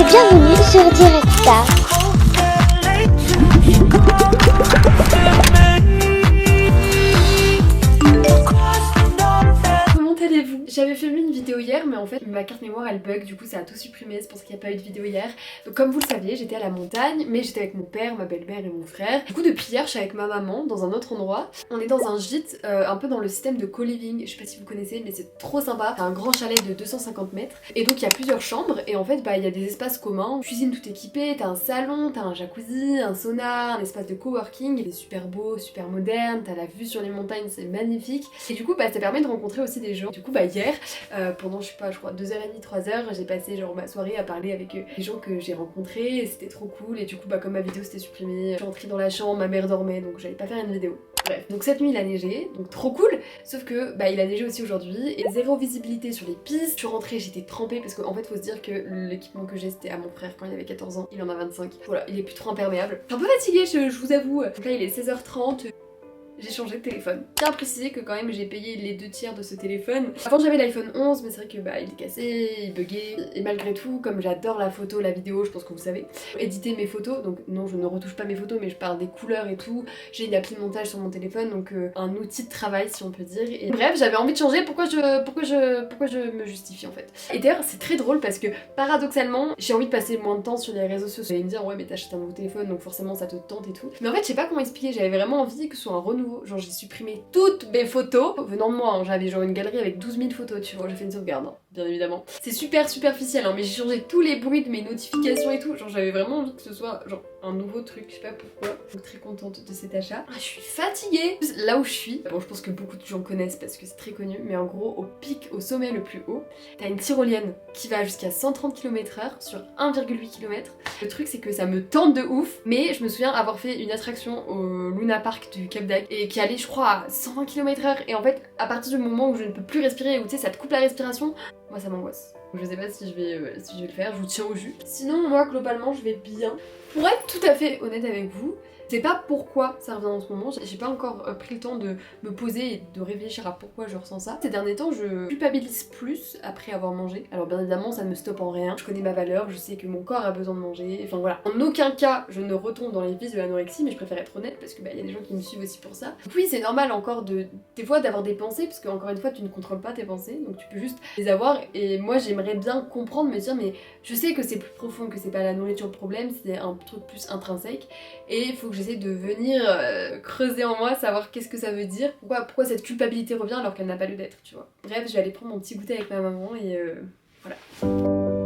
Bienvenue sur Directa. Comment allez-vous? J'avais filmé une vidéo hier mais en fait ma carte mémoire elle bug, du coup ça a tout supprimé, c'est pour ça qu'il n'y a pas eu de vidéo hier. Donc comme vous le saviez, j'étais à la montagne mais j'étais avec mon père, ma belle-mère et mon frère. Du coup depuis hier je suis avec ma maman dans un autre endroit. On est dans un gîte un peu dans le système de co-living, je sais pas si vous connaissez mais c'est trop sympa. C'est un grand chalet de 250 mètres et donc il y a plusieurs chambres et en fait il y a des espaces communs. Cuisine tout équipée, t'as un salon, t'as un jacuzzi, un sauna, un espace de coworking. C'est super beau, super moderne, t'as la vue sur les montagnes, c'est magnifique. Et du coup ça permet de rencontrer aussi des gens. Du coup hier, pendant je sais pas, je crois 2h30, 3h, j'ai passé genre ma soirée à parler avec les gens que j'ai rencontrés et c'était trop cool. Et du coup comme ma vidéo s'était supprimée, je suis rentrée dans la chambre, ma mère dormait donc j'allais pas faire une vidéo. Bref, donc cette nuit il a neigé, donc trop cool, sauf que il a neigé aussi aujourd'hui et zéro visibilité sur les pistes. Je suis rentrée, j'étais trempée parce qu'en fait faut se dire que l'équipement que j'ai c'était à mon frère quand il avait 14 ans, il en a 25. Voilà, il est plus trop imperméable. Je suis un peu fatiguée, je vous avoue. Donc là il est 16h30. J'ai changé de téléphone. Tiens à préciser que quand même j'ai payé les 2/3 de ce téléphone. Avant j'avais l'iPhone 11 mais c'est vrai que il est cassé, il buguait. Et malgré tout, comme j'adore la photo, la vidéo, je pense que vous savez, éditer mes photos, donc non je ne retouche pas mes photos mais je parle des couleurs et tout. J'ai une appli de montage sur mon téléphone, donc un outil de travail si on peut dire. Et bref, j'avais envie de changer, pourquoi je me justifie en fait. Et d'ailleurs c'est très drôle parce que paradoxalement j'ai envie de passer moins de temps sur les réseaux sociaux. Et me dire ouais mais t'achètes un nouveau téléphone donc forcément ça te tente et tout. Mais en fait je sais pas comment expliquer, j'avais vraiment envie que ce soit un renouveau. Genre j'ai supprimé toutes mes photos venant de moi, hein. J'avais genre une galerie avec 12 000 photos, tu vois, j'ai fait une sauvegarde, hein, bien évidemment. C'est super superficiel, hein, mais j'ai changé tous les bruits de mes notifications et tout, genre j'avais vraiment envie que ce soit genre un nouveau truc, je sais pas pourquoi. Donc très contente de cet achat. Ah, je suis fatiguée. Là où je suis, bon je pense que beaucoup de gens connaissent parce que c'est très connu, mais en gros au pic, au sommet le plus haut, t'as une tyrolienne qui va jusqu'à 130 km/h sur 1,8 km. Le truc c'est que ça me tente de ouf, mais je me souviens avoir fait une attraction au Luna Park du Cap d'Agde et qui allait je crois à 120 km/h et en fait à partir du moment où je ne peux plus respirer, où tu sais ça te coupe la respiration, moi ça m'angoisse. Je sais pas si je vais le faire, je vous tiens au jus. Sinon moi globalement je vais bien. Pour être tout à fait honnête avec vous, je sais pas pourquoi ça revient en ce moment, j'ai pas encore pris le temps de me poser et de réfléchir à pourquoi je ressens ça. Ces derniers temps, je culpabilise plus après avoir mangé. Alors bien évidemment, ça ne me stoppe en rien. Je connais ma valeur, je sais que mon corps a besoin de manger. Enfin voilà. En aucun cas, je ne retombe dans les vices de l'anorexie, mais je préfère être honnête parce que y a des gens qui me suivent aussi pour ça. Donc oui, c'est normal encore des fois d'avoir des pensées, parce qu'encore une fois, tu ne contrôles pas tes pensées, donc tu peux juste les avoir. Et moi, j'aimerais bien comprendre, me dire, mais je sais que c'est plus profond, que c'est pas la nourriture le problème, c'est un truc plus intrinsèque. Et il faut que j'essaie de venir creuser en moi, savoir qu'est-ce que ça veut dire, pourquoi cette culpabilité revient alors qu'elle n'a pas lieu d'être, tu vois. Bref, je vais aller prendre mon petit goûter avec ma maman et voilà.